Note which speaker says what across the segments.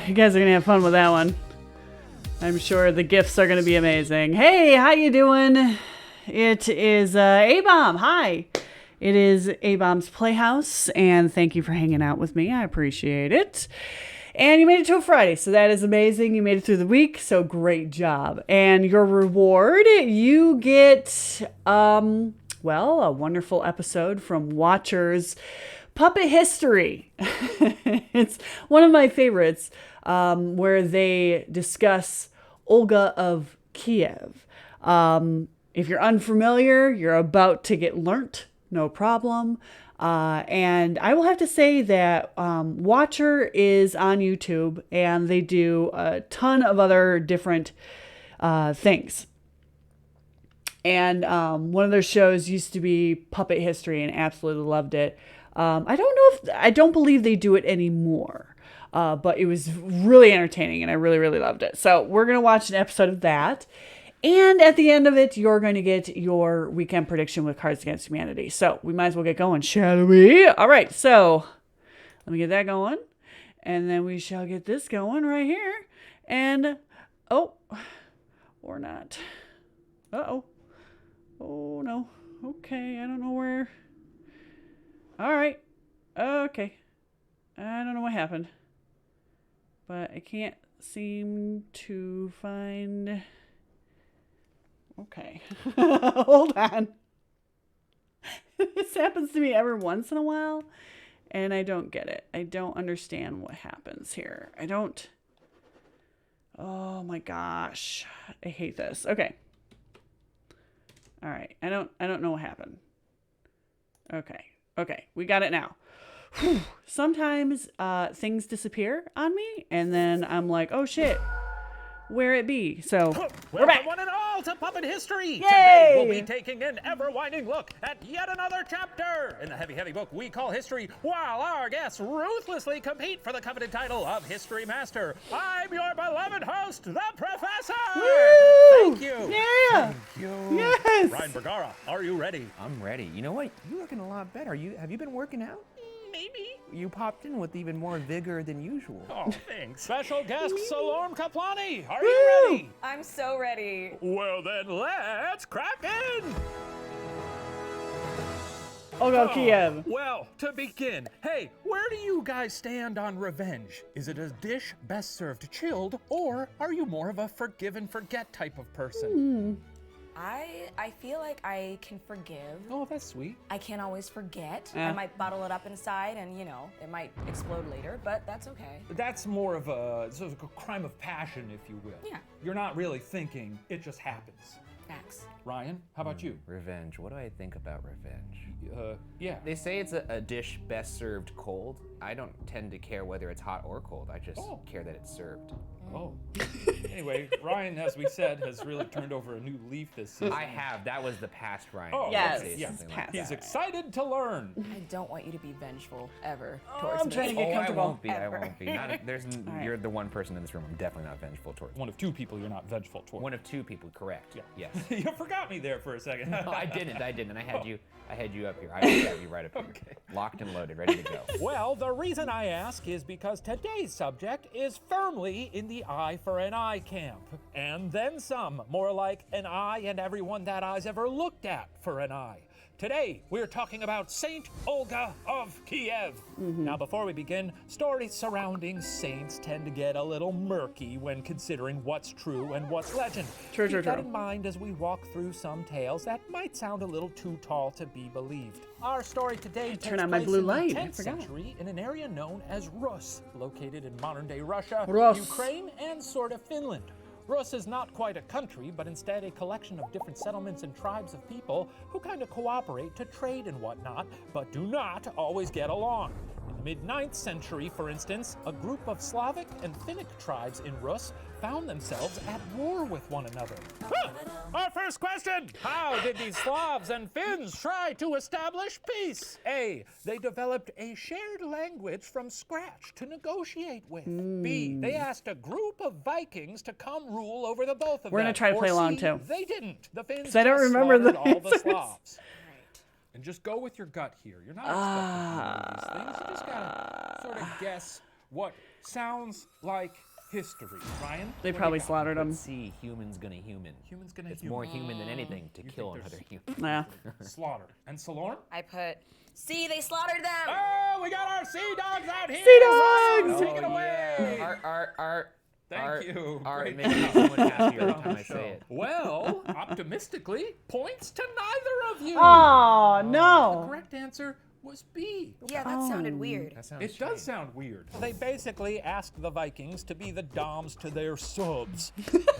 Speaker 1: You guys are going to have fun with that one. I'm sure the gifts are going to be amazing. Hey, how you doing? It is Abomb. Hi. It is Abombs Playhouse, and thank you for hanging out with me. I appreciate it. And you made it to a Friday, so that is amazing. You made it through the week, so great job. And your reward, you get, a wonderful episode from Watcher's Puppet History. It's one of my favorites, where they discuss Olga of Kiev. If you're unfamiliar, you're about to get learnt, no problem. And I will have to say that Watcher is on YouTube, and they do a ton of other different things. And one of their shows used to be Puppet History, and absolutely loved it. I don't believe they do it anymore, but it was really entertaining, and I really, really loved it. So we're going to watch an episode of that. And at the end of it, you're going to get your weekend prediction with Cards Against Humanity. So we might as well get going, shall we? All right, so let me get that going. And then we shall get this going right here. And, or not. Uh-oh. Oh, no. Okay, I don't know where. All right. Okay. I don't know what happened. But I can't seem to find... Okay. Hold on. This happens to me every once in a while, and I don't get it. I don't understand what happens here. Oh my gosh. I hate this. Okay. All right. I don't know what happened. Okay. We got it now. Whew. Sometimes things disappear on me, and then I'm like, oh shit. Where it be? So we're back.
Speaker 2: One and all to Puppet History.
Speaker 1: Yay!
Speaker 2: Today we'll be taking an ever-winding look at yet another chapter in the heavy book we call History, while our guests ruthlessly compete for the coveted title of History Master. I'm your beloved host, the Professor.
Speaker 1: Woo!
Speaker 2: Thank you.
Speaker 1: Yeah.
Speaker 3: Thank you.
Speaker 1: Yes.
Speaker 2: Ryan Bergara, are you ready?
Speaker 3: I'm ready. You know what? You're looking a lot better. Have you been working out?
Speaker 2: Maybe.
Speaker 3: You popped in with even more vigor than usual.
Speaker 2: Oh, thanks. Special guest Salorm Kaplani, are you ready?
Speaker 4: I'm so ready.
Speaker 2: Well then, let's crack in.
Speaker 1: Olga of Kiev.
Speaker 2: Well, to begin, hey, where do you guys stand on revenge? Is it a dish best served chilled, or are you more of a forgive and forget type of person?
Speaker 4: I feel like I can forgive.
Speaker 2: Oh, that's sweet.
Speaker 4: I can't always forget.
Speaker 1: Yeah.
Speaker 4: I might bottle it up inside and, it might explode later, but that's okay.
Speaker 2: That's more of a sort of a crime of passion, if you will.
Speaker 4: Yeah.
Speaker 2: You're not really thinking, it just happens.
Speaker 4: Facts.
Speaker 2: Ryan, how about you?
Speaker 3: Revenge. What do I think about revenge?
Speaker 2: Yeah.
Speaker 3: They say it's a dish best served cold. I don't tend to care whether it's hot or cold. I just care that it's served.
Speaker 2: Oh. Anyway, Ryan, as we said, has really turned over a new leaf this season.
Speaker 3: I have. That was the past Ryan.
Speaker 2: Oh,
Speaker 1: Yes.
Speaker 3: Say
Speaker 2: yeah.
Speaker 3: something
Speaker 1: past.
Speaker 3: like
Speaker 2: He's
Speaker 3: that.
Speaker 2: excited to learn.
Speaker 4: I don't want you to be vengeful ever towards
Speaker 1: I'm
Speaker 4: me.
Speaker 1: trying to get
Speaker 3: I
Speaker 1: comfortable.
Speaker 3: won't be. I
Speaker 4: Ever.
Speaker 3: won't be. You're the one person in this room I'm definitely not vengeful towards.
Speaker 2: One of two people you're not vengeful toward.
Speaker 3: One of two people, correct.
Speaker 2: Yeah.
Speaker 3: Yes.
Speaker 2: You forgot me there for a second.
Speaker 3: No, I didn't. I had you up here. I had you right up here.
Speaker 2: Okay.
Speaker 3: Locked and loaded, ready to go.
Speaker 2: Well, the reason I ask is because today's subject is firmly in the eye for an eye camp. And then some, more like an eye and everyone that eye's ever looked at for an eye. Today, we're talking about Saint Olga of Kiev. Now, before we begin, stories surrounding saints tend to get a little murky when considering what's true and what's legend.
Speaker 1: True.
Speaker 2: Keep that in mind as we walk through some tales that might sound a little too tall to be believed. Our story today takes
Speaker 1: turn on my
Speaker 2: place
Speaker 1: blue
Speaker 2: in the
Speaker 1: light. I
Speaker 2: 10th
Speaker 1: forgot.
Speaker 2: century in an area known as Rus, located in modern-day Russia,
Speaker 1: Rus.
Speaker 2: Ukraine, and sort of Finland. Rus is not quite a country, but instead a collection of different settlements and tribes of people who kind of cooperate to trade and whatnot, but do not always get along. In the mid-9th century, for instance, a group of Slavic and Finnic tribes in Rus found themselves at war with one another. Our first question: how did these Slavs and Finns try to establish peace? A. They developed a shared language from scratch to negotiate with. B. They asked a group of Vikings to come rule over the both of them.
Speaker 1: We're gonna try to
Speaker 2: Or
Speaker 1: play along,
Speaker 2: C,
Speaker 1: too.
Speaker 2: They didn't. The Finns
Speaker 1: 'Cause I don't
Speaker 2: just
Speaker 1: remember the
Speaker 2: slaughtered all the
Speaker 1: answers.
Speaker 2: Slavs. And just go with your gut here. You're not expecting to know these things. You just gotta sort of guess what sounds like history. Ryan?
Speaker 1: They
Speaker 2: what do
Speaker 1: probably
Speaker 2: you got?
Speaker 1: slaughtered them.
Speaker 3: Let's see, humans gonna human.
Speaker 2: Humans gonna
Speaker 3: It's
Speaker 2: human.
Speaker 3: more human than anything to kill
Speaker 2: think
Speaker 3: another
Speaker 2: there's-
Speaker 3: human.
Speaker 1: Yeah.
Speaker 2: Slaughter. And Salorm?
Speaker 4: I put, see, they slaughtered them.
Speaker 2: Oh, we got our sea dogs out here!
Speaker 1: Sea dogs!
Speaker 2: Take it away!
Speaker 3: Art.
Speaker 2: Thank you.
Speaker 3: Art,
Speaker 2: Great
Speaker 3: it makes me so much happier every time I
Speaker 2: show.
Speaker 3: say it.
Speaker 2: Well, optimistically, points to neither of you.
Speaker 1: Oh,
Speaker 2: The
Speaker 1: no.
Speaker 2: correct answer was B.
Speaker 4: Yeah, that sounded weird.
Speaker 3: That sounds
Speaker 2: It
Speaker 3: strange.
Speaker 2: does sound weird. They basically asked the Vikings to be the doms to their subs.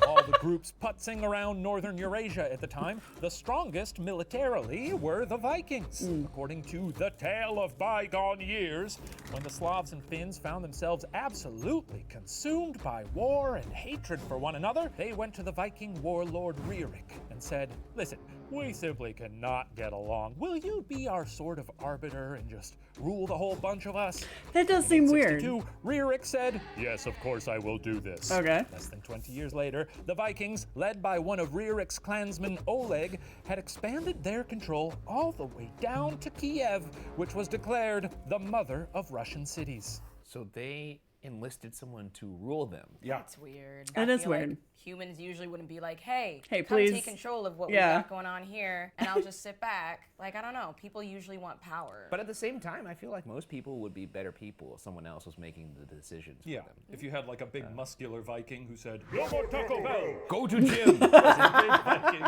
Speaker 2: All the groups putzing around northern Eurasia at the time, the strongest militarily were the Vikings. According to the tale of bygone years, when the Slavs and Finns found themselves absolutely consumed by war and hatred for one another, they went to the Viking warlord Ririk and said, listen, we simply cannot get along. Will you be our sort of arbiter and just rule the whole bunch of us?
Speaker 1: That does seem weird.
Speaker 2: 62, Ririk said, yes, of course I will do this.
Speaker 1: Okay.
Speaker 2: Less than 20 years later, the Vikings, led by one of Rierik's clansmen, Oleg, had expanded their control all the way down to Kiev, which was declared the mother of Russian cities.
Speaker 3: So they enlisted someone to rule them.
Speaker 2: Yeah.
Speaker 4: That's weird.
Speaker 1: That
Speaker 4: I
Speaker 1: is
Speaker 4: feel like
Speaker 1: weird.
Speaker 4: humans usually wouldn't be like, hey,
Speaker 1: Hey,
Speaker 4: come
Speaker 1: please.
Speaker 4: take control of what
Speaker 1: Yeah.
Speaker 4: we got going on here, and I'll just sit back. Like, I don't know. People usually want power.
Speaker 3: But at the same time, I feel like most people would be better people if someone else was making the decisions
Speaker 2: Yeah,
Speaker 3: for them.
Speaker 2: if you had like a big muscular Viking who said, no more Taco Bell,
Speaker 3: Go to gym!
Speaker 2: big Viking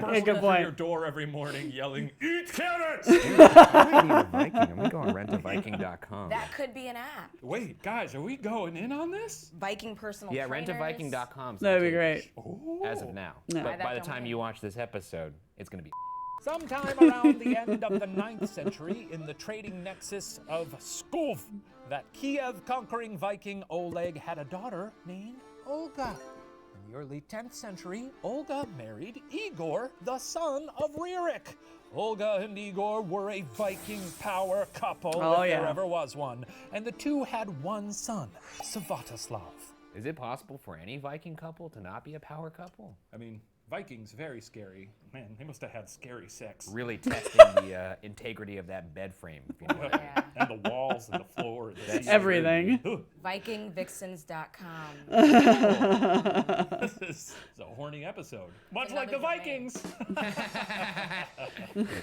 Speaker 2: bursting
Speaker 1: good
Speaker 2: through
Speaker 1: point.
Speaker 2: your door every morning yelling, eat carrots!
Speaker 3: I might need a Viking. I'm gonna go on rentaviking.com.
Speaker 4: That could be an app.
Speaker 2: Wait, guys, are we going in on this?
Speaker 4: Viking personal
Speaker 3: Yeah,
Speaker 4: trainers.
Speaker 3: rentaviking.com.
Speaker 1: That'd be great.
Speaker 3: As of now.
Speaker 1: Yeah.
Speaker 3: But
Speaker 4: That
Speaker 3: by the
Speaker 4: don't
Speaker 3: time
Speaker 4: mean-
Speaker 3: you watch this episode, it's gonna be.
Speaker 2: Sometime around the end of the 9th century, in the trading nexus of Pskov, that Kiev conquering Viking Oleg had a daughter named Olga. In the early 10th century, Olga married Igor, the son of Ririk. Olga and Igor were a Viking power couple,
Speaker 1: Oh,
Speaker 2: if there
Speaker 1: yeah.
Speaker 2: ever was one, and the two had one son, Svatoslav.
Speaker 3: Is it possible for any Viking couple to not be a power couple?
Speaker 2: I mean, Vikings, very scary. Man, they must have had scary sex.
Speaker 3: Really testing the integrity of that bed frame. If you know what I mean.
Speaker 4: Yeah.
Speaker 2: And the walls and the floor. The ceiling.
Speaker 1: Everything.
Speaker 2: Ugh.
Speaker 4: VikingVixens.com.
Speaker 2: This is a horny episode. Much like the
Speaker 4: Another
Speaker 2: Vikings.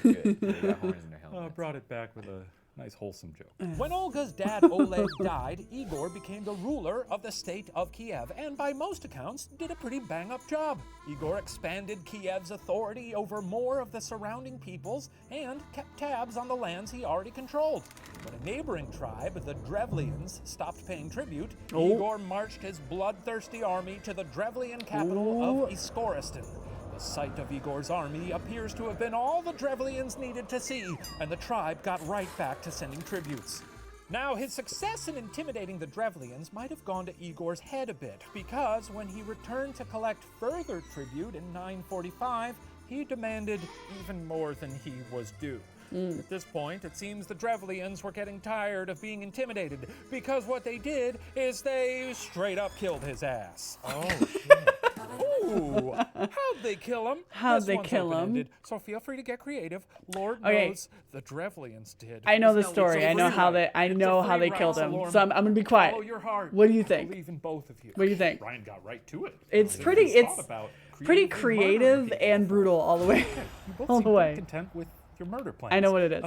Speaker 3: Good. They got horns in their helmets.
Speaker 2: Brought it back with a nice wholesome joke. When Olga's dad Oleg died, Igor became the ruler of the state of Kiev and by most accounts did a pretty bang-up job. Igor expanded Kiev's authority over more of the surrounding peoples and kept tabs on the lands he already controlled. When a neighboring tribe, the Drevlians, stopped paying tribute, Igor marched his bloodthirsty army to the Drevlian capital of Iskoristan. The sight of Igor's army appears to have been all the Drevlians needed to see, and the tribe got right back to sending tributes. Now, his success in intimidating the Drevlians might have gone to Igor's head a bit, because when he returned to collect further tribute in 945, he demanded even more than he was due. At this point, it seems the Drevlians were getting tired of being intimidated, because what they did is they straight up killed his ass.
Speaker 3: Oh, shit.
Speaker 2: Ooh, how'd they kill him?
Speaker 1: How'd
Speaker 2: This
Speaker 1: they
Speaker 2: one's
Speaker 1: kill him?
Speaker 2: open-ended, so feel free to get creative. Lord
Speaker 1: Okay.
Speaker 2: knows the Drevlians did.
Speaker 1: I know the
Speaker 2: It's a
Speaker 1: story. I know
Speaker 2: free
Speaker 1: how
Speaker 2: ride.
Speaker 1: they. I
Speaker 2: It's a
Speaker 1: know how
Speaker 2: free
Speaker 1: they killed
Speaker 2: ride,
Speaker 1: him.
Speaker 2: Salorm.
Speaker 1: So I'm gonna be quiet.
Speaker 2: Follow your heart.
Speaker 1: What do you
Speaker 2: I
Speaker 1: think?
Speaker 2: believe in both of you.
Speaker 1: What do you think?
Speaker 2: Ryan got right to it.
Speaker 1: It's
Speaker 2: He
Speaker 1: pretty.
Speaker 2: thought
Speaker 1: It's
Speaker 2: about
Speaker 1: pretty
Speaker 2: creatively
Speaker 1: creative
Speaker 2: murdering people.
Speaker 1: and brutal all the way.
Speaker 2: You both
Speaker 1: all
Speaker 2: seem
Speaker 1: the
Speaker 2: pretty
Speaker 1: way.
Speaker 2: content with your murder plans.
Speaker 1: I know what it is.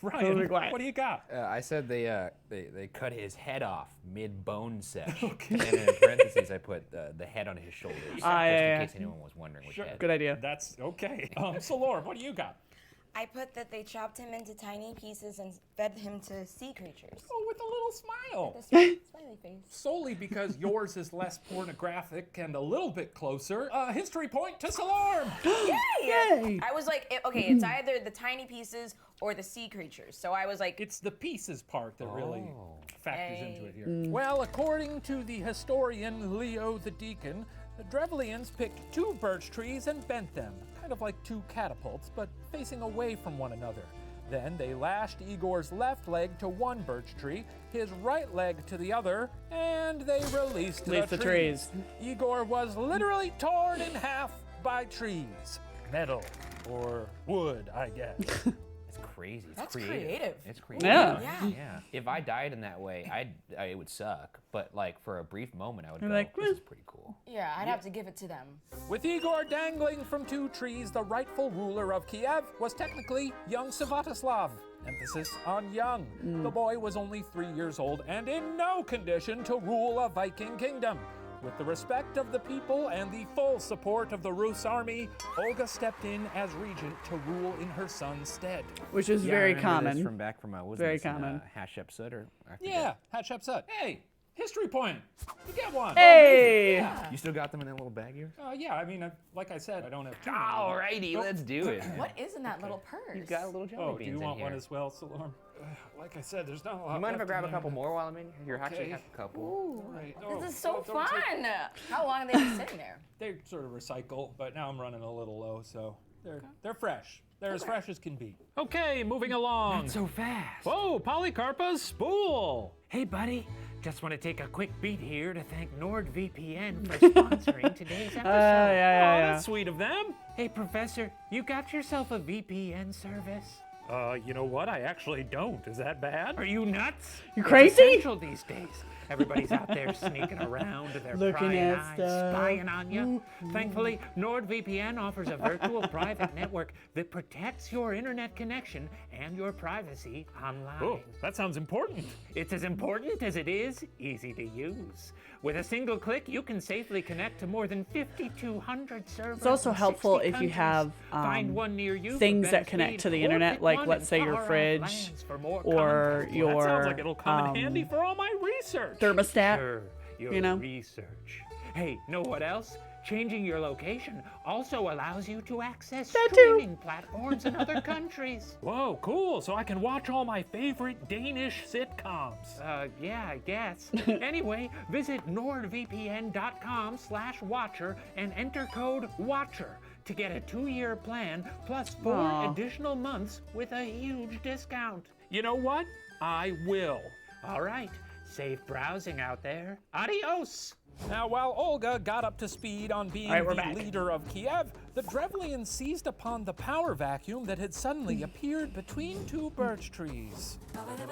Speaker 2: Ryan,
Speaker 1: be quiet.
Speaker 2: what do you got?
Speaker 3: I said they cut his head off mid-bone sesh. And then in parentheses, I put the head on his shoulders. Just
Speaker 1: yeah.
Speaker 3: in case anyone was wondering which head.
Speaker 1: Good idea.
Speaker 2: That's okay. Salor, what do you got?
Speaker 4: I put that they chopped him into tiny pieces and fed him to sea creatures.
Speaker 2: Oh, with a little smile.
Speaker 4: Smiley face.
Speaker 2: Solely because yours is less pornographic and a little bit closer. History point to Salorm.
Speaker 1: Yay!
Speaker 4: I was like, it's either the tiny pieces or the sea creatures. So I was like,
Speaker 2: It's the pieces part that really factors into it here.
Speaker 1: Mm.
Speaker 2: Well, according to the historian Leo the Deacon, the Drevlians picked 2 birch trees and bent them, kind of like 2 catapults, but facing away from one another. Then they lashed Igor's left leg to one birch tree, his right leg to the other, and they released the trees. Igor was literally torn in half by trees. Metal or wood, I guess.
Speaker 3: It's crazy. It's
Speaker 4: That's
Speaker 3: creative.
Speaker 4: creative.
Speaker 3: It's creative.
Speaker 1: Yeah.
Speaker 3: Yeah. If I died in that way, it would suck. But like for a brief moment, I would
Speaker 1: You're
Speaker 3: go,
Speaker 1: like,
Speaker 3: this is pretty cool.
Speaker 4: Yeah, I'd have to give it to them.
Speaker 2: With Igor dangling from 2 trees, the rightful ruler of Kiev was technically young Svatoslav. Emphasis on young. The boy was only 3 years old and in no condition to rule a Viking kingdom. With the respect of the people and the full support of the Rus army, Olga stepped in as regent to rule in her son's stead.
Speaker 1: Which is
Speaker 3: Yeah, I
Speaker 1: very
Speaker 3: remember
Speaker 1: common.
Speaker 3: This from back from
Speaker 1: Very common.
Speaker 3: Hatshepsut or I forget.
Speaker 2: Yeah, Hatshepsut. Hey, history point. You get one.
Speaker 1: Hey!
Speaker 3: You still got them in that little bag here?
Speaker 2: Yeah, I mean, like I said, I don't have too many.
Speaker 3: Alrighty, let's do it.
Speaker 4: What is in that little purse?
Speaker 3: You got a little jelly
Speaker 2: Oh,
Speaker 3: beans
Speaker 2: do you
Speaker 3: in
Speaker 2: want
Speaker 3: here.
Speaker 2: one as well, Salorm? Like I said, there's not a lot.
Speaker 3: You mind if I
Speaker 2: left
Speaker 3: grab
Speaker 2: in
Speaker 3: a couple
Speaker 2: there.
Speaker 3: more while I'm in here? Here, actually have a couple.
Speaker 2: All right.
Speaker 4: This is so
Speaker 2: don't
Speaker 4: fun.
Speaker 2: take-
Speaker 4: How long have they been sitting there?
Speaker 2: They sort of recycle, but now I'm running a little low, so they're fresh. They're as fresh as can be. Okay, moving along.
Speaker 3: Not so fast.
Speaker 2: Whoa, Polycarpa's spool.
Speaker 5: Hey, buddy. Just want to take a quick beat here to thank NordVPN for sponsoring today's episode.
Speaker 1: Yeah.
Speaker 2: That's sweet of them.
Speaker 5: Hey, Professor, you got yourself a VPN service?
Speaker 2: You know what? I actually don't. Is that bad?
Speaker 5: Are you nuts?
Speaker 1: You
Speaker 5: It's
Speaker 1: crazy?
Speaker 5: essential these days. Everybody's out there sneaking around with their
Speaker 1: Looking
Speaker 5: prying
Speaker 1: at
Speaker 5: eyes,
Speaker 1: stuff.
Speaker 5: spying on you. Thankfully, NordVPN offers a virtual private network that protects your internet connection and your privacy online.
Speaker 2: Oh, that sounds important.
Speaker 5: It's as important as it is easy to use. With a single click, you can safely connect to more than 5,200 servers.
Speaker 1: It's also
Speaker 5: in
Speaker 1: helpful
Speaker 5: 60
Speaker 1: if you
Speaker 5: countries.
Speaker 1: have
Speaker 5: Find one near you for
Speaker 1: things
Speaker 5: better
Speaker 1: that connect
Speaker 5: speed,
Speaker 1: to the
Speaker 5: or
Speaker 1: internet,
Speaker 5: pick
Speaker 1: like
Speaker 5: one
Speaker 1: let's
Speaker 5: in
Speaker 1: say your
Speaker 5: far-off
Speaker 1: fridge
Speaker 5: lands for more
Speaker 1: or
Speaker 5: content.
Speaker 1: your
Speaker 2: That sounds like it'll come in handy for all my research.
Speaker 1: thermostat.
Speaker 5: Sure, your
Speaker 1: you know?
Speaker 5: research. Hey, know what else? Changing your location also allows you to access
Speaker 1: That too.
Speaker 5: streaming platforms in other countries.
Speaker 2: Whoa, cool. So I can watch all my favorite Danish sitcoms.
Speaker 5: Yeah, I guess. Anyway, visit nordvpn.com/watcher and enter code WATCHER to get a 2-year plan plus 4
Speaker 1: Aw.
Speaker 5: additional months with a huge discount.
Speaker 2: You know what? I will.
Speaker 5: All right, safe browsing out there. Adios!
Speaker 2: Now, while Olga got up to speed on being
Speaker 1: All right, we're
Speaker 2: the
Speaker 1: back.
Speaker 2: leader of Kiev, the Drevlians seized upon the power vacuum that had suddenly appeared between 2 birch trees.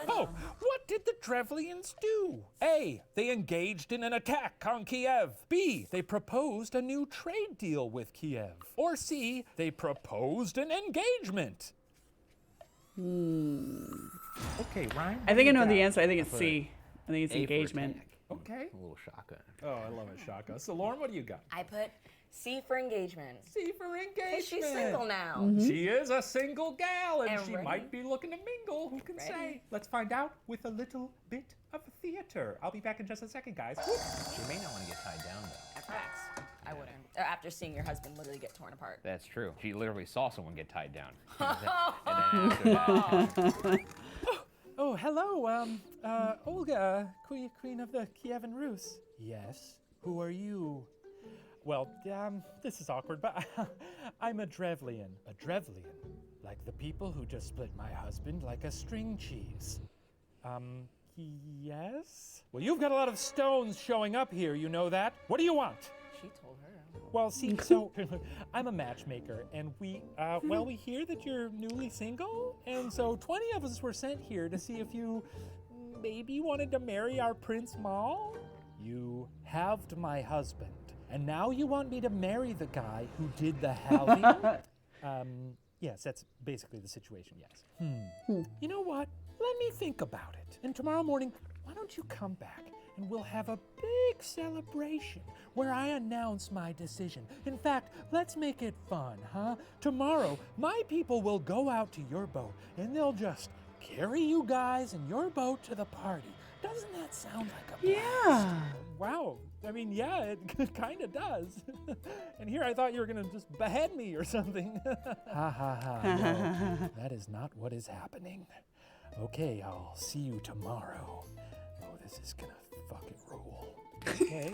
Speaker 2: Oh, what did the Drevlians do? A, they engaged in an attack on Kiev. B, they proposed a new trade deal with Kiev. Or C, they proposed an engagement.
Speaker 3: Okay, Ryan.
Speaker 1: I think I know the answer. I think it's C. I think it's
Speaker 3: A for
Speaker 1: engagement.
Speaker 3: attack.
Speaker 2: Okay.
Speaker 3: A little shotgun.
Speaker 2: Oh, I love it, Shaka. So, Lauren, what do you got?
Speaker 4: I put C for engagement.
Speaker 2: C for engagement.
Speaker 4: Because she's single now.
Speaker 1: Mm-hmm.
Speaker 2: She is a single gal, and
Speaker 4: And
Speaker 2: she
Speaker 4: ready.
Speaker 2: might be looking to mingle. Who can say? Let's find out with a little bit of theater. I'll be back in just a second, guys.
Speaker 3: She may not want to get tied down, though.
Speaker 4: Facts. I wouldn't. After seeing your husband literally get torn apart.
Speaker 3: That's true. She literally saw someone get tied down. And then after that,
Speaker 2: Oh, hello, Olga, Queen of the Kievan Rus. Yes. Who are you? Well, this is awkward, but I'm a Drevlian. A Drevlian? Like the people who just split my husband like a string cheese. Yes? Well, you've got a lot of stones showing up here, you know that? What do you want?
Speaker 4: She told her.
Speaker 2: Well, see, so I'm a matchmaker, and we hear that you're newly single, and so 20 of us were sent here to see if you maybe wanted to marry our Prince Mal. You halved my husband, and now you want me to marry the guy who did the halving? Yes, that's basically the situation, yes. You know what? Let me think about it. And tomorrow morning, why don't you come back and we'll have a big celebration where I announce my decision. In fact, let's make it fun, huh? Tomorrow, my people will go out to your boat and they'll just carry you guys in your boat to the party. Doesn't that sound like a blast?
Speaker 1: Yeah.
Speaker 2: Wow. I mean, yeah, it kind of does. And here I thought you were going to just behead me or something. Ha ha ha. No, that is not what is happening. Okay, I'll see you tomorrow. Oh, this is going to fucking rule. Okay.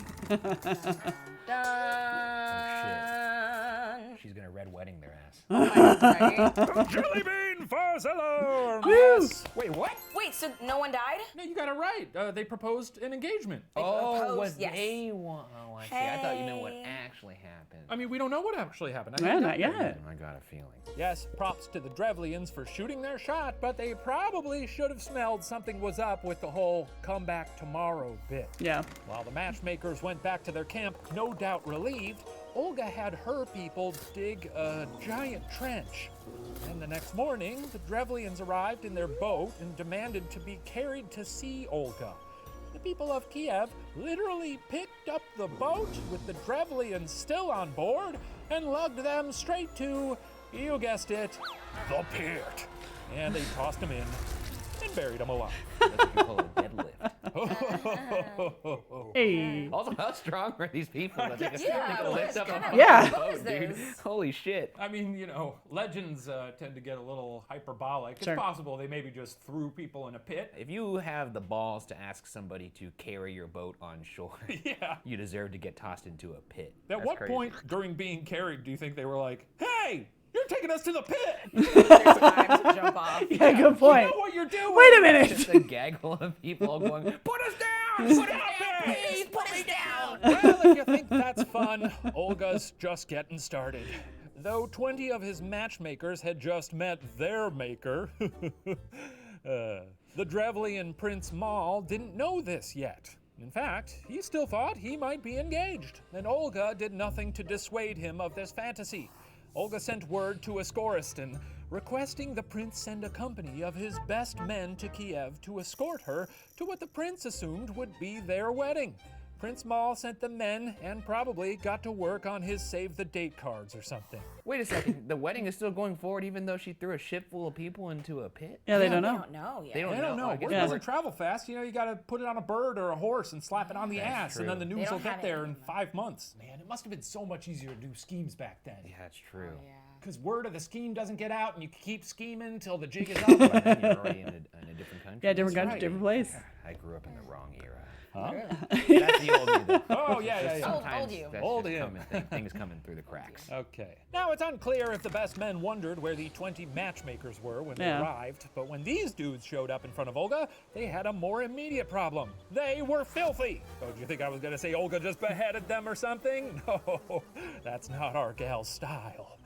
Speaker 4: Done.
Speaker 3: she's gonna red wedding their ass.
Speaker 4: Right?
Speaker 2: Jelly bean for Salor!
Speaker 1: Woo!
Speaker 3: Wait, what?
Speaker 4: Wait, So no one died?
Speaker 2: No, you got it right. They proposed an engagement.
Speaker 3: Oh, what
Speaker 4: yes.
Speaker 3: they want. Oh, I see. I thought you meant what actually happened.
Speaker 2: I mean, we don't know what actually happened.
Speaker 1: Yeah, not yet.
Speaker 3: I got a feeling.
Speaker 2: Yes, props to the Drevlians for shooting their shot, but they probably should have smelled something was up with the whole come back tomorrow bit.
Speaker 1: Yeah.
Speaker 2: While the matchmakers went back to their camp, no doubt relieved, Olga had her people dig a giant trench. And the next morning, the Drevlians arrived in their boat and demanded to be carried to see Olga. The people of Kiev literally picked up the boat with the Drevlians still on board and lugged them straight to, you guessed it, the pit. And they tossed them in and buried them alive.
Speaker 3: That's what you call a deadlift.
Speaker 1: Hey.
Speaker 3: Also, how strong are these people that they can
Speaker 4: Yeah,
Speaker 3: lift up a
Speaker 1: Yeah.
Speaker 3: boat,
Speaker 4: is
Speaker 3: dude?
Speaker 4: this?
Speaker 3: Holy shit.
Speaker 2: I mean, you know, legends tend to get a little hyperbolic.
Speaker 1: Sure.
Speaker 2: It's possible they maybe just threw people in a pit.
Speaker 3: If you have the balls to ask somebody to carry your boat on shore,
Speaker 2: Yeah.
Speaker 3: you deserve to get tossed into a pit.
Speaker 2: At
Speaker 3: That's
Speaker 2: what
Speaker 3: crazy.
Speaker 2: point during being carried do you think they were like, hey, you're taking us to the pit?
Speaker 4: There's time to jump off.
Speaker 1: Yeah, good
Speaker 2: You
Speaker 1: point.
Speaker 2: know what you're doing?
Speaker 1: Wait a minute.
Speaker 3: Just a gaggle of people all going, put us down! Put us down!
Speaker 4: Please put me down.
Speaker 2: Well, if you think that's fun, Olga's just getting started. Though 20 of his matchmakers had just met their maker, the Drevlian Prince Mal didn't know this yet. In fact, he still thought he might be engaged, and Olga did nothing to dissuade him of this fantasy. Olga sent word to Iskoristan, requesting the prince send a company of his best men to Kiev to escort her to what the prince assumed would be their wedding. Prince Mal sent the men and probably got to work on his save the date cards or something.
Speaker 3: Wait a second, the wedding is still going forward even though she threw a ship full of people into a pit?
Speaker 1: Yeah, they don't
Speaker 4: They
Speaker 1: know.
Speaker 4: don't know yet.
Speaker 3: They don't
Speaker 2: I don't know.
Speaker 3: I guess
Speaker 2: Word
Speaker 3: they
Speaker 2: doesn't
Speaker 3: were-
Speaker 2: travel fast. You know, you got to put it on a bird or a horse and slap it on the ass, and then the
Speaker 3: true.
Speaker 2: news
Speaker 4: They
Speaker 2: will
Speaker 4: don't
Speaker 2: get
Speaker 4: have
Speaker 2: there
Speaker 4: it
Speaker 2: in 5 months. Man, it must have been so much easier to do schemes back then.
Speaker 3: Yeah, that's true.
Speaker 4: Yeah.
Speaker 2: Because word of the scheme doesn't get out, and you keep scheming till the jig is
Speaker 3: By
Speaker 2: up.
Speaker 3: then you're already in a different country.
Speaker 1: Yeah, different
Speaker 2: That's
Speaker 1: country,
Speaker 2: right.
Speaker 1: different place.
Speaker 3: I grew up in the wrong era.
Speaker 2: Huh?
Speaker 3: That's the old me, though.
Speaker 2: Oh, yeah, yeah, yeah.
Speaker 4: Old
Speaker 3: Sometimes
Speaker 4: you.
Speaker 3: that's
Speaker 2: Old
Speaker 3: just
Speaker 2: him.
Speaker 3: things coming through the cracks.
Speaker 2: Okay. Now, it's unclear if the best men wondered where the 20 matchmakers were when they
Speaker 1: Yeah.
Speaker 2: arrived, but when these dudes showed up in front of Olga, they had a more immediate problem. They were filthy. Oh, do you think I was going to say Olga just beheaded them or something? No, that's not our gal's style.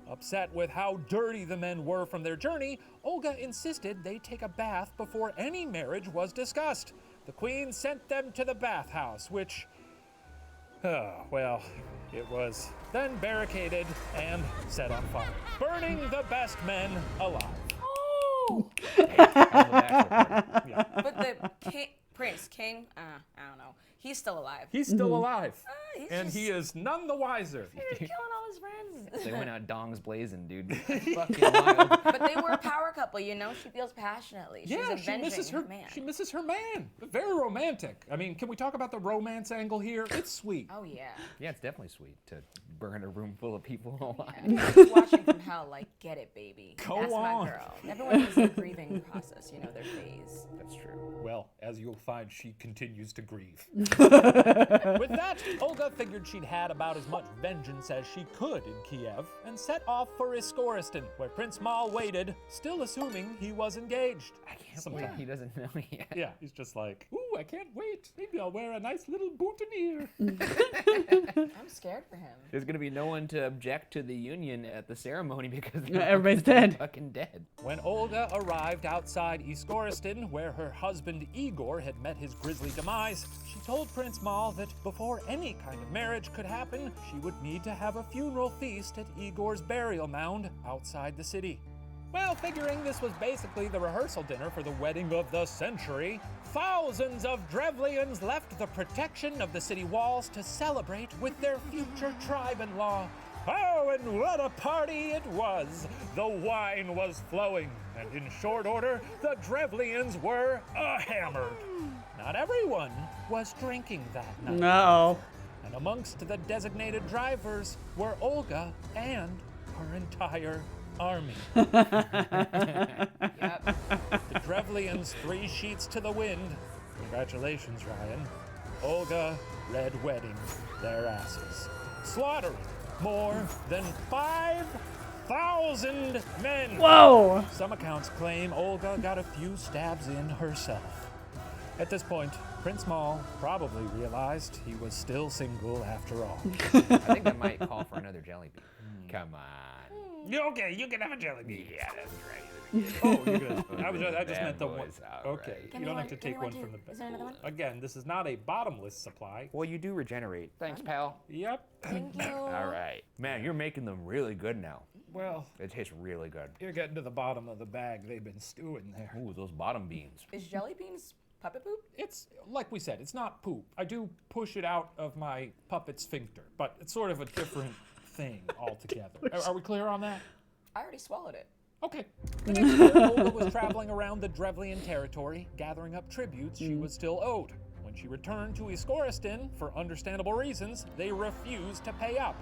Speaker 2: Upset with how dirty the men were from their journey, Olga insisted they take a bath before any marriage was discussed. The queen sent them to the bathhouse, which, well, it was then barricaded and set on fire, burning the best men alive.
Speaker 4: Oh!
Speaker 2: Yeah.
Speaker 4: But the king, I don't know. He's still alive.
Speaker 2: He's still alive,
Speaker 4: he's
Speaker 2: and
Speaker 4: just-
Speaker 2: he is none the wiser.
Speaker 4: He's killing all his friends.
Speaker 3: They went out dongs blazing, dude. Fucking wild.
Speaker 4: But they were a power couple, you know? She feels passionately. She's
Speaker 2: Yeah, she
Speaker 4: avenging
Speaker 2: misses her
Speaker 4: man.
Speaker 2: She misses her man. Very romantic. I mean, can we talk about the romance angle here? It's sweet.
Speaker 4: Oh, yeah.
Speaker 3: Yeah, it's definitely sweet to burn a room full of people alive.
Speaker 4: She's watching from hell, like, get it, baby.
Speaker 2: Go
Speaker 4: That's
Speaker 2: on.
Speaker 4: my girl. Everyone has their grieving process, you know, their phase.
Speaker 3: That's true.
Speaker 2: Well, as you'll find, she continues to grieve. With that, Olga figured she'd had about as much vengeance as she could in Kiev and set off for Iskoristan, where Prince Mal waited, still assuming he was engaged.
Speaker 3: I can't
Speaker 2: Sometime.
Speaker 3: believe he doesn't know yet.
Speaker 2: Yeah, he's just like, ooh, I can't wait. Maybe I'll wear a nice little boutonniere.
Speaker 4: I'm scared for him.
Speaker 3: There's gonna be no one to object to the union at the ceremony because
Speaker 1: Everybody's dead.
Speaker 3: fucking dead.
Speaker 2: When Olga arrived outside Iskoristan, where her husband Igor had met his grisly demise, she told Prince Mal that before any kind of marriage could happen, she would need to have a funeral feast at Igor's burial mound outside the city. Well, figuring this was basically the rehearsal dinner for the wedding of the century, thousands of Drevlians left the protection of the city walls to celebrate with their future tribe-in-law. Oh, and what a party it was! The wine was flowing, and in short order, the Drevlians were hammered. Not everyone was drinking that night.
Speaker 1: No.
Speaker 2: And amongst the designated drivers were Olga and her entire army.
Speaker 4: Yep.
Speaker 2: The Drevlians 3 sheets to the wind. Congratulations, Ryan. Olga red wedding their asses, slaughtering more than 5,000 1,000 men.
Speaker 1: Whoa!
Speaker 2: Some accounts claim Olga got a few stabs in herself. At this point, Prince Maul probably realized he was still single after all.
Speaker 3: I think that might call for another jelly bean. Come on.
Speaker 2: Okay, you can have a jelly bean.
Speaker 3: Yeah, that's right.
Speaker 2: Oh, you're good. I just
Speaker 3: Bad
Speaker 2: meant the one.
Speaker 3: boys,
Speaker 2: Okay,
Speaker 3: alright.
Speaker 2: you don't have to take one from the
Speaker 4: Is there another one?
Speaker 2: Again, this is not a bottomless supply.
Speaker 3: Well, you do regenerate. Thanks, pal.
Speaker 2: Yep.
Speaker 4: Thank you.
Speaker 3: All right. Man, you're making them really good now.
Speaker 2: Well,
Speaker 3: It tastes really good.
Speaker 2: you're getting to the bottom of the bag. They've been stewing there.
Speaker 3: Ooh, those bottom beans.
Speaker 4: Is jelly beans puppet poop?
Speaker 2: It's, like we said, it's not poop. I do push it out of my puppet sphincter, but it's sort of a different thing altogether. Are we clear on that?
Speaker 4: I already swallowed it.
Speaker 2: Okay. The next year, Olga was traveling around the Drevlian territory, gathering up tributes she was still owed. When she returned to Iskoristan, for understandable reasons, they refused to pay up.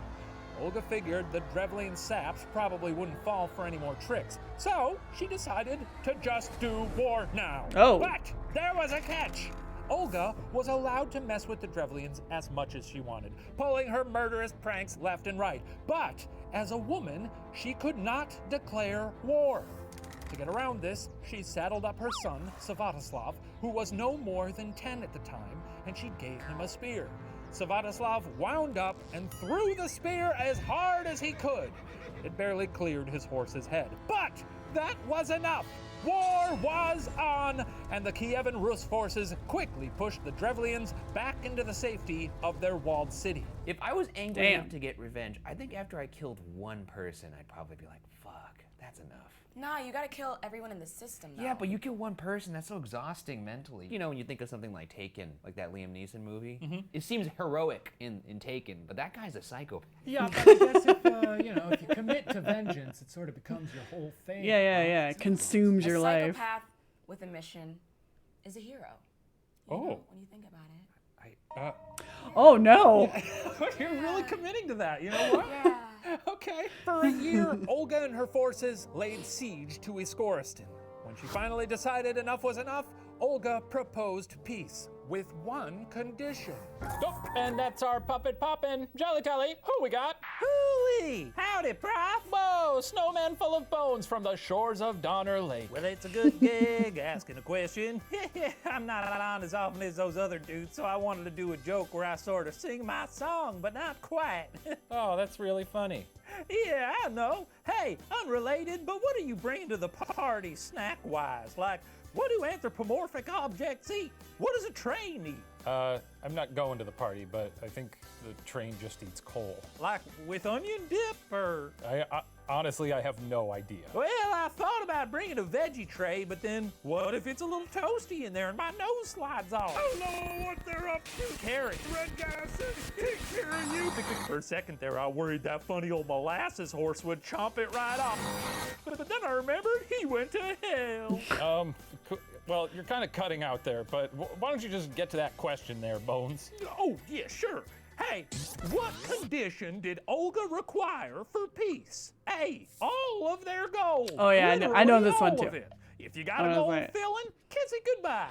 Speaker 2: Olga figured the Drevlian saps probably wouldn't fall for any more tricks, so she decided to just do war now.
Speaker 1: Oh.
Speaker 2: But there was a catch. Olga was allowed to mess with the Drevlians as much as she wanted, pulling her murderous pranks left and right. But as a woman, she could not declare war. To get around this, she saddled up her son, Svatoslav, who was no more than 10 at the time, and she gave him a spear. Svatoslav wound up and threw the spear as hard as he could. It barely cleared his horse's head. But that was enough. War was on, and the Kievan Rus forces quickly pushed the Drevlians back into the safety of their walled city.
Speaker 3: If I was angry
Speaker 1: Damn.
Speaker 3: enough to get revenge, I think after I killed one person, I'd probably be like, fuck, that's enough.
Speaker 4: Nah, you gotta kill everyone in the system, though.
Speaker 3: Yeah, but you kill one person, that's so exhausting mentally. You know, when you think of something like Taken, like that Liam Neeson movie, it seems heroic in Taken, but that guy's a psychopath.
Speaker 2: Yeah, but I guess if you commit to vengeance, it sort of becomes your whole thing.
Speaker 1: Yeah. It consumes your
Speaker 4: a
Speaker 1: life.
Speaker 4: psychopath with a mission is a hero. You know, when you think about it.
Speaker 1: Oh no!
Speaker 2: You're really committing to that, you know what?
Speaker 4: Yeah.
Speaker 2: Okay. For a year, Olga and her forces laid siege to Iskoristan. When she finally decided enough was enough, Olga proposed peace with one condition. Oh, and that's our puppet poppin'. Jelly Telly, who we got?
Speaker 6: Hooey! Howdy, Prof!
Speaker 2: Whoa, snowman full of bones from the shores of Donner Lake.
Speaker 6: Well, it's a good gig asking a question. I'm not on as often as those other dudes, so I wanted to do a joke where I sort of sing my song, but not quite.
Speaker 2: Oh, that's really funny.
Speaker 6: Yeah, I know. Hey, unrelated, but what are you bringing to the party snack-wise? Like, what do anthropomorphic objects eat? What does a train eat?
Speaker 2: I'm not going to the party, but I think the train just eats coal.
Speaker 6: Like with onion dip or...
Speaker 2: Honestly, I have no idea.
Speaker 6: Well, I thought about bringing a veggie tray, but then what if it's a little toasty in there and my nose slides off? I don't know what they're up to. Carrots. Red guy said take care of you. For a second there, I worried that funny old molasses horse would chomp it right off. But then I remembered he went to hell.
Speaker 2: Well, you're kind of cutting out there, but why don't you just get to that question there, Bones?
Speaker 6: Oh, yeah, sure. Hey, what condition did Olga require for peace? A, all of their gold.
Speaker 1: Oh, yeah, I know
Speaker 6: Literally
Speaker 1: this one,
Speaker 6: all
Speaker 1: too.
Speaker 6: of it. If you got a
Speaker 1: I know
Speaker 6: gold
Speaker 1: this one.
Speaker 6: filling, kiss it goodbye.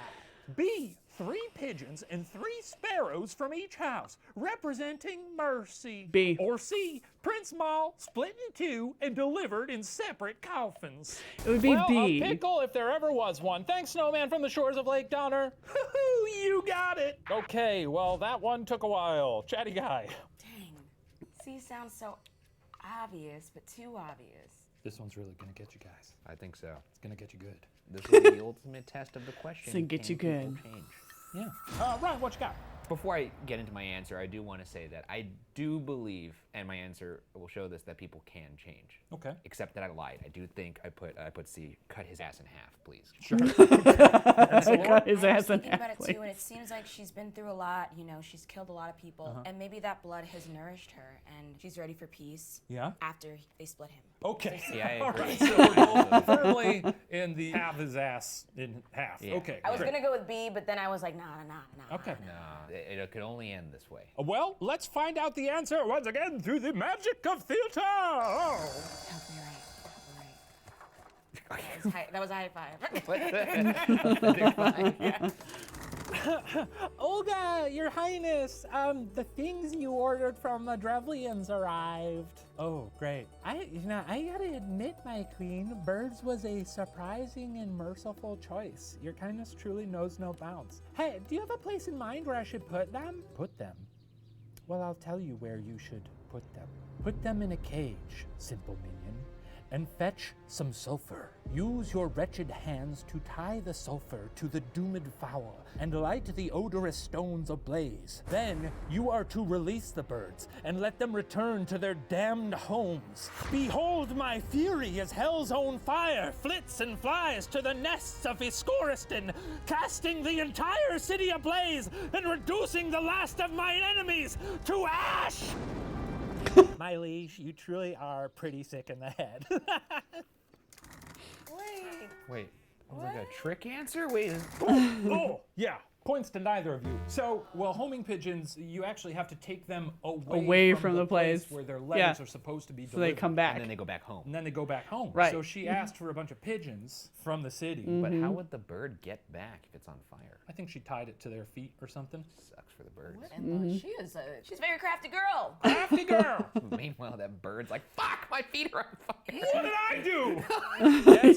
Speaker 6: B, 3 pigeons and 3 sparrows from each house, representing mercy.
Speaker 1: B.
Speaker 6: Or C, Prince Maul split in 2 and delivered in separate coffins.
Speaker 1: It would be
Speaker 2: Well,
Speaker 1: B.
Speaker 2: a pickle if there ever was one. Thanks, Snowman from the shores of Lake Donner.
Speaker 6: Hoo-hoo, you got it.
Speaker 2: Okay, well, that one took a while. Chatty guy.
Speaker 4: Dang. C sounds so obvious, but too obvious.
Speaker 2: This one's really gonna get you guys.
Speaker 3: I think so.
Speaker 2: It's gonna get you good.
Speaker 3: This will be the ultimate test of the question.
Speaker 1: So get
Speaker 3: Can
Speaker 1: you
Speaker 3: people
Speaker 1: good.
Speaker 3: change?
Speaker 2: Yeah. Ryan, what you got?
Speaker 3: Before I get into my answer, I do want to say that I do believe, and my answer will show this, that people can change.
Speaker 2: Okay.
Speaker 3: Except that I lied. I do think I put C. Cut his ass in half, please.
Speaker 2: Sure.
Speaker 1: Cut his
Speaker 4: I
Speaker 1: ass
Speaker 4: was
Speaker 1: in
Speaker 4: thinking about
Speaker 1: half.
Speaker 4: it too, and it seems like she's been through a lot. You know, she's killed a lot of people, and maybe that blood has nourished her, and she's ready for peace.
Speaker 2: Yeah?
Speaker 4: After they split him.
Speaker 2: Okay.
Speaker 3: Yeah, I
Speaker 2: All
Speaker 3: agree.
Speaker 2: right, so we're both firmly in the half his ass in half.
Speaker 3: Yeah.
Speaker 2: Okay.
Speaker 4: I was
Speaker 2: great.
Speaker 4: gonna go with B, but then I was like, nah.
Speaker 2: Okay.
Speaker 3: No, it could only end this way.
Speaker 2: Well, let's find out the answer once again through the magic of theater. Oh.
Speaker 4: Help me right. That was a high five.
Speaker 3: What the?
Speaker 2: Olga, Your Highness, the things you ordered from the Drevlians arrived. Oh, great. I gotta admit, my queen, birds was a surprising and merciful choice. Your kindness truly knows no bounds. Hey, do you have a place in mind where I should put them? Put them? Well, I'll tell you where you should put them. Put them in a cage, simple minion, and fetch some sulfur. Use your wretched hands to tie the sulfur to the doomed fowl and light the odorous stones ablaze. Then you are to release the birds and let them return to their damned homes. Behold my fury as hell's own fire flits and flies to the nests of Iskoristan, casting the entire city ablaze and reducing the last of my enemies to ash! My liege, you truly are pretty sick in the head.
Speaker 3: Wait, like a trick answer? Wait.
Speaker 2: Oh, yeah. Points to neither of you. So, well, homing pigeons, you actually have to take them away from the place where their legs are supposed to be delivered.
Speaker 1: So they come back.
Speaker 3: And then they go back home.
Speaker 2: And then they go back home.
Speaker 1: Right.
Speaker 2: So she asked for a bunch of pigeons from the city.
Speaker 3: But how would the bird get back if it's on fire?
Speaker 2: I think she tied it to their feet or something.
Speaker 3: Sucks for the birds.
Speaker 4: She's a very crafty girl.
Speaker 2: Crafty girl!
Speaker 3: Meanwhile, that bird's like, fuck, my feet are on fire.
Speaker 2: What did I do?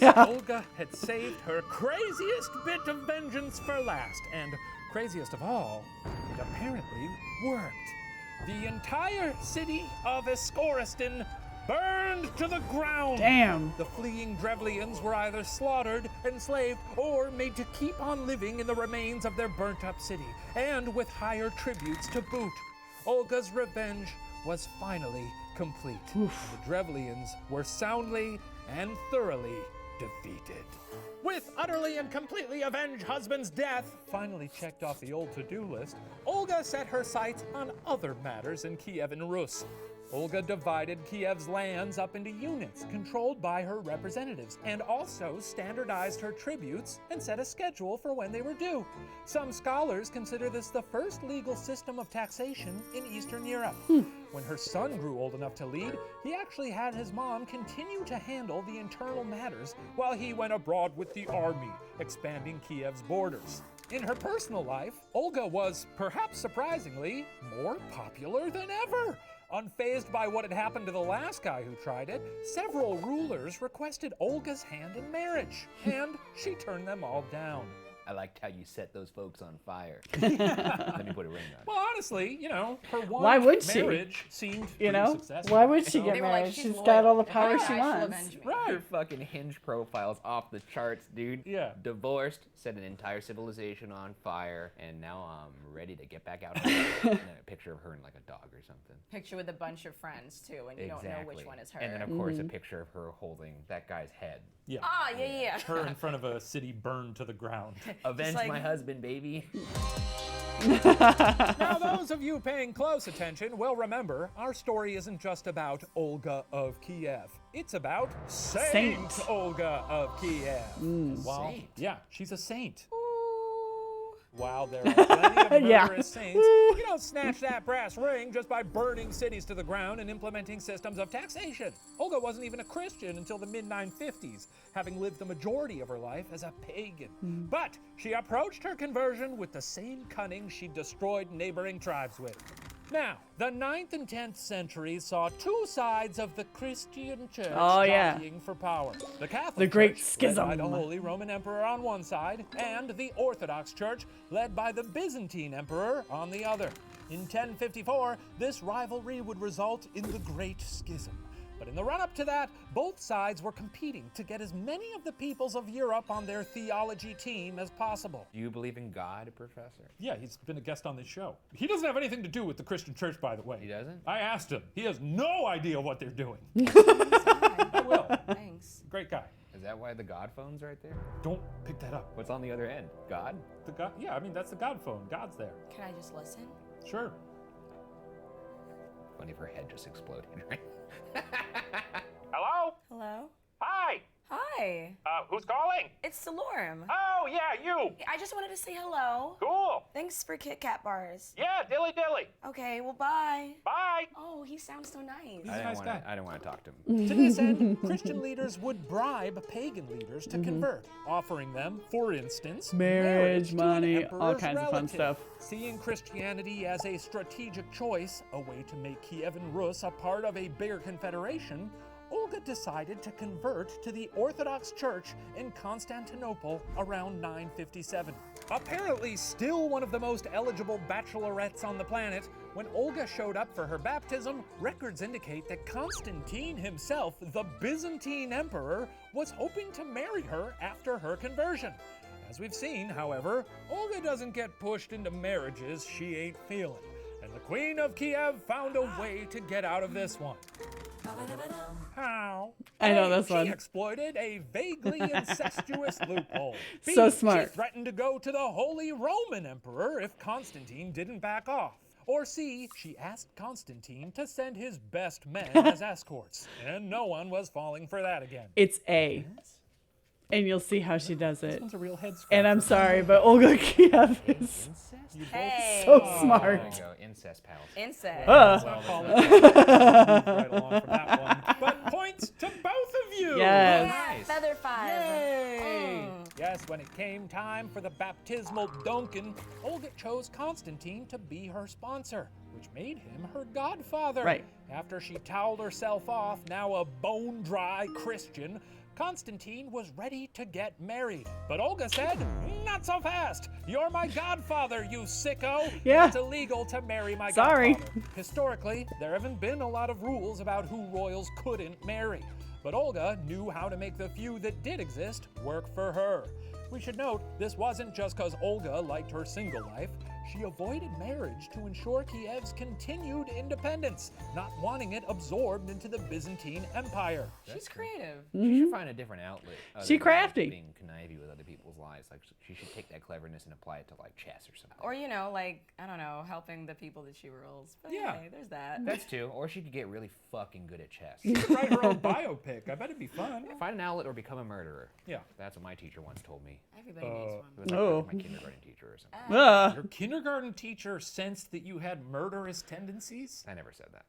Speaker 2: Yes, Olga had saved her craziest bit of vengeance for last. And craziest of all, it apparently worked. The entire city of Iskoristan burned to the ground.
Speaker 1: Damn.
Speaker 2: The fleeing Drevlians were either slaughtered, enslaved, or made to keep on living in the remains of their burnt-up city, and with higher tributes to boot. Olga's revenge was finally complete. The Drevlians were soundly and thoroughly defeated. With utterly and completely avenged husband's death finally checked off the old to-do list, Olga set her sights on other matters in Kievan Rus. Olga divided Kiev's lands up into units controlled by her representatives, and also standardized her tributes and set a schedule for when they were due. Some scholars consider this the first legal system of taxation in Eastern Europe. When her son grew old enough to lead, he actually had his mom continue to handle the internal matters while he went abroad with the army, expanding Kiev's borders. In her personal life, Olga was, perhaps surprisingly, more popular than ever. Unfazed by what had happened to the last guy who tried it, several rulers requested Olga's hand in marriage, and she turned them all down.
Speaker 3: I liked how you set those folks on fire. Let me put a ring on it.
Speaker 2: Well, honestly, her
Speaker 1: Why would she?
Speaker 2: marriage seemed pretty successful.
Speaker 1: Why would she get
Speaker 4: They were like,
Speaker 1: married?
Speaker 4: she's
Speaker 1: She's
Speaker 4: loyal.
Speaker 1: got all the
Speaker 4: If I
Speaker 1: power
Speaker 4: die,
Speaker 1: she
Speaker 4: she'll
Speaker 1: wants.
Speaker 4: avenge me.
Speaker 2: Right.
Speaker 3: Your fucking Hinge profile's off the charts, dude.
Speaker 2: Yeah.
Speaker 3: Divorced, set an entire civilization on fire, and now I'm ready to get back out. And then a picture of her and like a dog or something.
Speaker 4: Picture with a bunch of friends too, and you don't know which one is her.
Speaker 3: And then of course a picture of her holding that guy's head.
Speaker 2: Yeah.
Speaker 4: Ah, yeah.
Speaker 2: Her in front of a city burned to the ground.
Speaker 3: Avenge
Speaker 4: like-
Speaker 3: my husband, baby.
Speaker 2: Now, those of you paying close attention will remember our story isn't just about Olga of Kiev. It's about Saint Olga of Kiev.
Speaker 4: Saint.
Speaker 2: Yeah, she's a saint. While there are plenty of murderous saints, you don't snatch that brass ring just by burning cities to the ground and implementing systems of taxation. Olga wasn't even a Christian until the mid-950s, having lived the majority of her life as a pagan. But she approached her conversion with the same cunning she destroyed neighboring tribes with. Now, the 9th and 10th centuries saw two sides of the Christian church jockeying for power. The Catholic
Speaker 1: Great
Speaker 2: Church,
Speaker 1: Schism.
Speaker 2: led by the Holy Roman Emperor on one side, and the Orthodox Church, led by the Byzantine Emperor on the other. In 1054, this rivalry would result in the Great Schism. But in the run-up to that, both sides were competing to get as many of the peoples of Europe on their theology team as possible.
Speaker 3: Do you believe in God, Professor?
Speaker 2: Yeah, he's been a guest on this show. He doesn't have anything to do with the Christian church, by the way.
Speaker 3: He doesn't?
Speaker 2: I asked him. He has no idea what they're doing.
Speaker 4: I
Speaker 2: will.
Speaker 4: Thanks.
Speaker 2: Great guy.
Speaker 3: Is that why the God phone's right there?
Speaker 2: Don't pick that up.
Speaker 3: What's on the other end? God?
Speaker 2: The God? Yeah, I mean, that's the God phone. God's there.
Speaker 4: Can I just listen?
Speaker 2: Sure.
Speaker 3: Funny if her head just exploded, right?
Speaker 2: Hello?
Speaker 4: Hello?
Speaker 2: Hi.
Speaker 4: Hi.
Speaker 6: Who's calling?
Speaker 4: It's Salorm.
Speaker 6: Oh, yeah, you.
Speaker 4: I just wanted to say hello.
Speaker 6: Cool.
Speaker 4: Thanks for Kit Kat bars.
Speaker 6: Yeah, dilly dilly.
Speaker 4: Okay, well, bye.
Speaker 6: Bye.
Speaker 4: Oh, he sounds so nice.
Speaker 2: nice guy.
Speaker 3: I didn't want to talk to him.
Speaker 2: To this end, Christian leaders would bribe pagan leaders to convert, offering them, for instance,
Speaker 1: Marriage,
Speaker 2: to an
Speaker 1: money, all
Speaker 2: emperor's
Speaker 1: kinds of fun
Speaker 2: relative.
Speaker 1: stuff.
Speaker 2: Seeing Christianity as a strategic choice, a way to make Kievan Rus a part of a bigger confederation, Olga decided to convert to the Orthodox Church in Constantinople around 957. Apparently still one of the most eligible bachelorettes on the planet, when Olga showed up for her baptism, records indicate that Constantine himself, the Byzantine emperor, was hoping to marry her after her conversion. As we've seen, however, Olga doesn't get pushed into marriages she ain't feeling, and the Queen of Kiev found a way to get out of this one. How?
Speaker 1: I know this one.
Speaker 2: She exploited a vaguely incestuous loophole. B,
Speaker 1: So smart.
Speaker 2: She threatened to go to the Holy Roman Emperor if Constantine didn't back off. Or C, she asked Constantine to send his best men as escorts. And no one was falling for that again.
Speaker 1: It's A. And you'll see how she does it.
Speaker 2: This one's a real head scratcher.
Speaker 1: And I'm sorry, but Olga Kiev is
Speaker 4: Hey.
Speaker 1: so
Speaker 3: There
Speaker 1: smart.
Speaker 3: you go, incest pals.
Speaker 4: Incest.
Speaker 2: Right along from that one. But points to both of you!
Speaker 1: Yes.
Speaker 3: Nice.
Speaker 4: Feather 5.
Speaker 2: Yay! Yes, when it came time for the baptismal Duncan, Olga chose Constantine to be her sponsor, which made him her godfather.
Speaker 1: Right.
Speaker 2: After she toweled herself off, now a bone-dry Christian, Constantine was ready to get married. But Olga said, not so fast. You're my godfather, you sicko.
Speaker 1: Yeah.
Speaker 2: It's illegal to marry my
Speaker 1: Sorry.
Speaker 2: godfather. Historically, there haven't been a lot of rules about who royals couldn't marry. But Olga knew how to make the few that did exist work for her. We should note, this wasn't just because Olga liked her single life. She avoided marriage to ensure Kiev's continued independence, not wanting it absorbed into the Byzantine Empire.
Speaker 4: She's creative.
Speaker 3: She should find a different outlet. other
Speaker 1: She
Speaker 3: than
Speaker 1: crafty.
Speaker 3: Being conniving with other people's lives. Like, she should take that cleverness and apply it to, like, chess or something.
Speaker 4: Or, you know, like, I don't know, helping the people that she rules. But
Speaker 2: Yeah.
Speaker 4: hey, there's that.
Speaker 3: That's two. Or she could get really fucking good at chess.
Speaker 2: Write her own biopic. I bet it'd be fun.
Speaker 3: Find an outlet or become a murderer.
Speaker 2: Yeah.
Speaker 3: That's what my teacher once told me.
Speaker 4: Everybody needs
Speaker 3: It
Speaker 4: one.
Speaker 3: was like
Speaker 1: Oh.
Speaker 3: my kindergarten teacher or something.
Speaker 2: Your kindergarten teacher sensed that you had murderous tendencies?
Speaker 3: I never said that.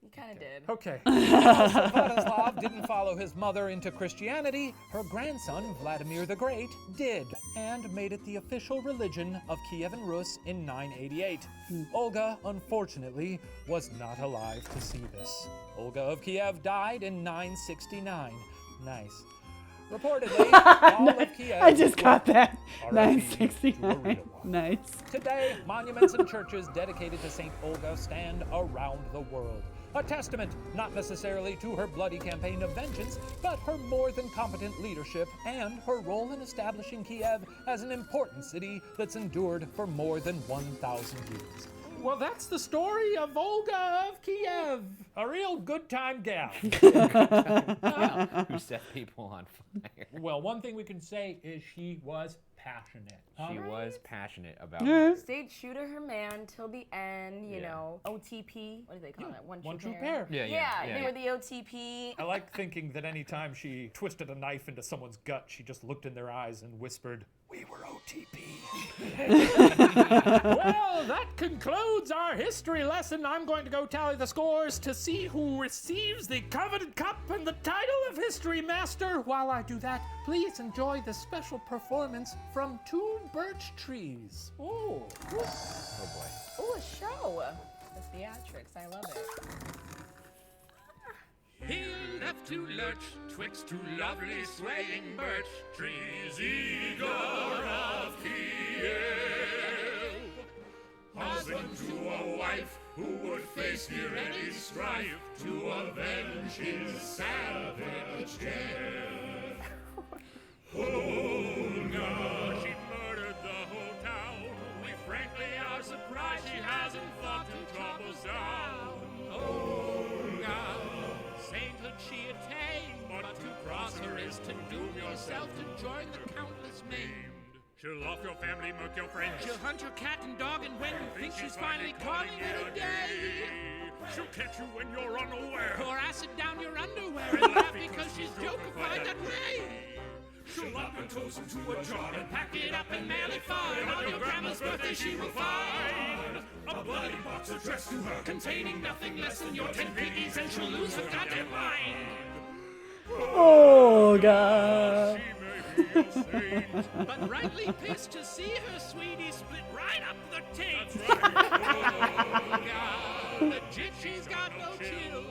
Speaker 4: You kind of did.
Speaker 2: Okay. While Vladislav didn't follow his mother into Christianity, her grandson, Vladimir the Great, did, and made it the official religion of Kievan Rus in 988. Olga, unfortunately, was not alive to see this. Olga of Kiev died in 969. Nice. Reportedly, all of Kiev
Speaker 1: I just got that.
Speaker 2: R.I.P. to a
Speaker 1: 969.
Speaker 2: real one.
Speaker 1: Nice.
Speaker 2: Today, monuments and churches dedicated to St. Olga stand around the world. A testament not necessarily to her bloody campaign of vengeance, but her more than competent leadership and her role in establishing Kiev as an important city that's endured for more than 1,000 years. Well, that's the story of Olga of Kiev. A real good time gal.
Speaker 3: Who set people on fire.
Speaker 2: Well, one thing we can say is she was passionate.
Speaker 3: She was passionate about
Speaker 4: Stayed true to her man till the end, you know. OTP. What do they call it?
Speaker 2: One true pair.
Speaker 4: Yeah, they were the OTP.
Speaker 2: I like thinking that anytime she twisted a knife into someone's gut, she just looked in their eyes and whispered, "We were OTP." Well, that concludes our history lesson. I'm going to go tally the scores to see who receives the coveted cup and the title of History Master. While I do that, please enjoy the special performance from two birch trees. Oh.
Speaker 3: Oh boy.
Speaker 4: Ooh, a show. The theatrics. I love it.
Speaker 7: He'll have to lurch twixt two lovely swaying birch trees, Igor of Kiev. Husband to a wife who would face here any strife to avenge his savage death. Olga, she murdered the whole town. We frankly are surprised she hasn't thought to drop us down. Olga, sainthood she attained, but to cross her is to doom yourself to join the countless maimed. She'll off your family, milk your friends.
Speaker 5: She'll hunt your cat and dog, and when you think she's finally calling it a day,
Speaker 7: She'll catch you when you're unaware.
Speaker 5: pour acid down your underwear and laugh because she's jokeified that way.
Speaker 7: She'll lock your toes into a jar and
Speaker 5: Pack it up and mail it fine. On your grandma's birthday she will find
Speaker 7: a bloody box addressed to her,
Speaker 5: containing nothing less than your 10 piggies, and she'll lose her goddamn mind.
Speaker 1: Oh, God.
Speaker 7: She may be a saint.
Speaker 5: But rightly pissed to see her sweetie split right up the taint.
Speaker 7: Oh,
Speaker 5: God, the jit, she's got no chill.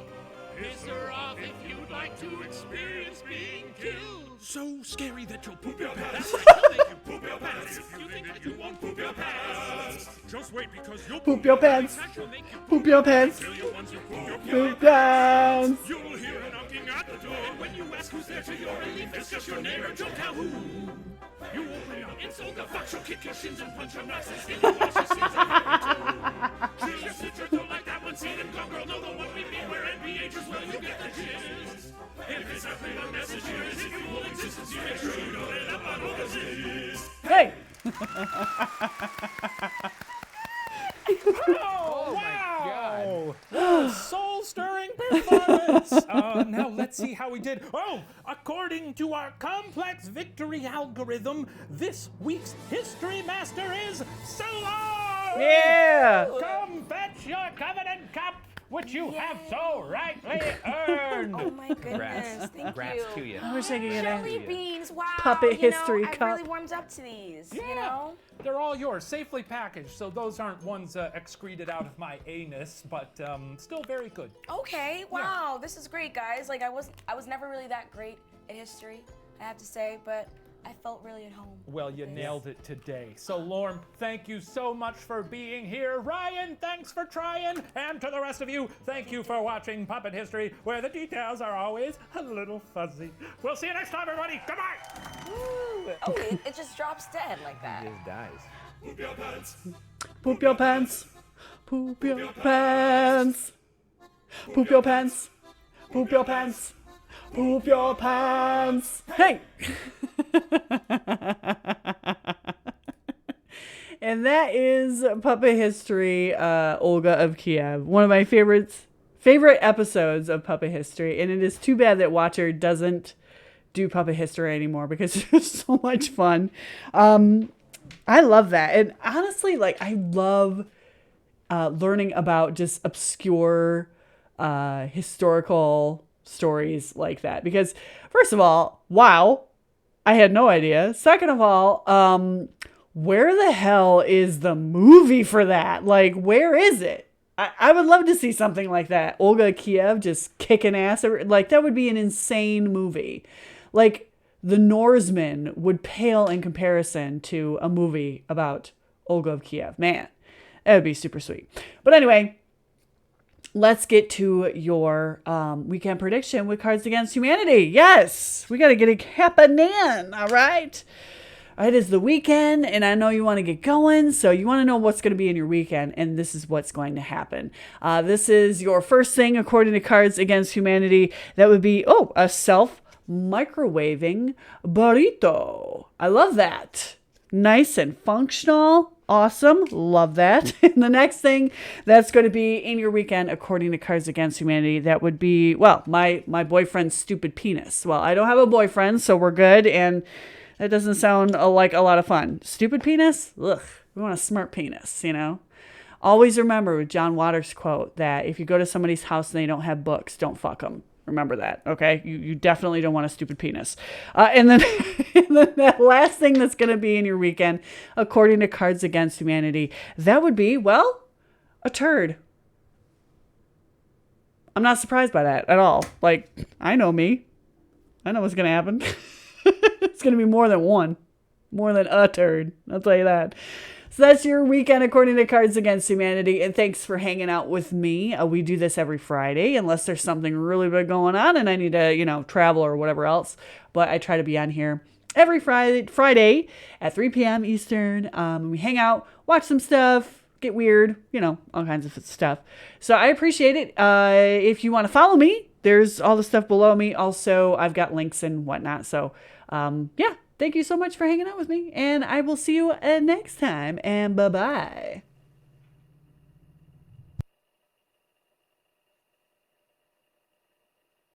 Speaker 5: Piss her off if you'd like to experience being killed.
Speaker 7: So scary that you'll poop your pants.
Speaker 5: She'll make you poop your pants.
Speaker 7: If you think that you won't poop your pants, just wait because you'll
Speaker 1: Poop your pants.
Speaker 5: She'll make you
Speaker 1: Poop your pants.
Speaker 7: Tell you once you poop your
Speaker 1: Poop pants.
Speaker 7: You'll hear a knocking at the door.
Speaker 5: And when you ask who's there to your relief, it's just your neighbor Joe Calhoun.
Speaker 7: You open up, insult the fuck, she'll kick your shins and punch your nuts and skin you while she sings a baritone. She'll sit your toe like that one scene and go, girl, know the one we mean, where NPHs, well, you get the gist. If it's not clear, the message here is if you will existence, you make sure you don't end up on overseas.
Speaker 1: Hey.
Speaker 6: Oh, wow! What a soul-stirring performance! Now let's see how we did. Oh, according to our complex victory algorithm, this week's history master is Solar!
Speaker 1: Yeah.
Speaker 6: Come fetch your covenant cup, which you have so rightly earned.
Speaker 4: Oh my goodness, thank
Speaker 3: Congrats
Speaker 4: you.
Speaker 3: to you.
Speaker 1: I wish I could get
Speaker 4: Jelly
Speaker 1: a
Speaker 4: beans, wow.
Speaker 1: Puppet history
Speaker 4: I
Speaker 1: cup.
Speaker 4: really warmed up to these,
Speaker 6: Yeah.
Speaker 4: you know?
Speaker 6: They're all yours, safely packaged, so those aren't ones excreted out of my anus, but still very good.
Speaker 4: Okay, wow, this is great, guys. Like I was never really that great at history, I have to say, but I felt really at home.
Speaker 6: Well, you nailed it today. So, Lorm, thank you so much for being here. Ryan, thanks for trying. And to the rest of you, thank you for watching Puppet History, where the details are always a little fuzzy. We'll see you next time, everybody. Goodbye.
Speaker 4: Oh, it just drops dead like that.
Speaker 3: Just dies.
Speaker 7: Poop your pants.
Speaker 1: Poop your pants. Poop your pants. Poop your pants. Poop your pants. Poop your pants. Hey. And that is Puppet History, Olga of Kiev. One of my favorite episodes of Puppet History. And it is too bad that Watcher doesn't do Puppet History anymore because it was so much fun. I love that. And honestly, like, I love learning about just obscure historical stories like that. Because, first of all, wow, I had no idea. Second of all, where the hell is the movie for that? Like, where is it? I would love to see something like that. Olga of Kiev just kicking ass. Like, that would be an insane movie. Like, The Norsemen would pale in comparison to a movie about Olga of Kiev. Man, that would be super sweet. But anyway, let's get to your weekend prediction with Cards Against Humanity. Yes, we got to get it happening, all right? It is the weekend, and I know you want to get going, so you want to know what's going to be in your weekend, and this is what's going to happen. This is your first thing, according to Cards Against Humanity. That would be, a self-microwaving burrito. I love that. Nice and functional. Awesome. Love that. And the next thing that's going to be in your weekend, according to Cards Against Humanity, that would be, my boyfriend's stupid penis. Well, I don't have a boyfriend, so we're good, and that doesn't sound like a lot of fun. Stupid penis? Ugh. We want a smart penis, you know? Always remember John Waters' quote that if you go to somebody's house and they don't have books, don't fuck them. Remember that, okay? You definitely don't want a stupid penis. And then that last thing that's going to be in your weekend, according to Cards Against Humanity, that would be, a turd. I'm not surprised by that at all. Like, I know me. I know what's going to happen. It's going to be more than one. More than a turd. I'll tell you that. So that's your weekend according to Cards Against Humanity. And thanks for hanging out with me. We do this every Friday unless there's something really big going on and I need to, travel or whatever else. But I try to be on here every Friday at 3 p.m. Eastern. We hang out, watch some stuff, get weird, all kinds of stuff. So I appreciate it. If you want to follow me, there's all the stuff below me. Also, I've got links and whatnot. So, thanks Thank you so much for hanging out with me, and I will see you next time, and bye-bye.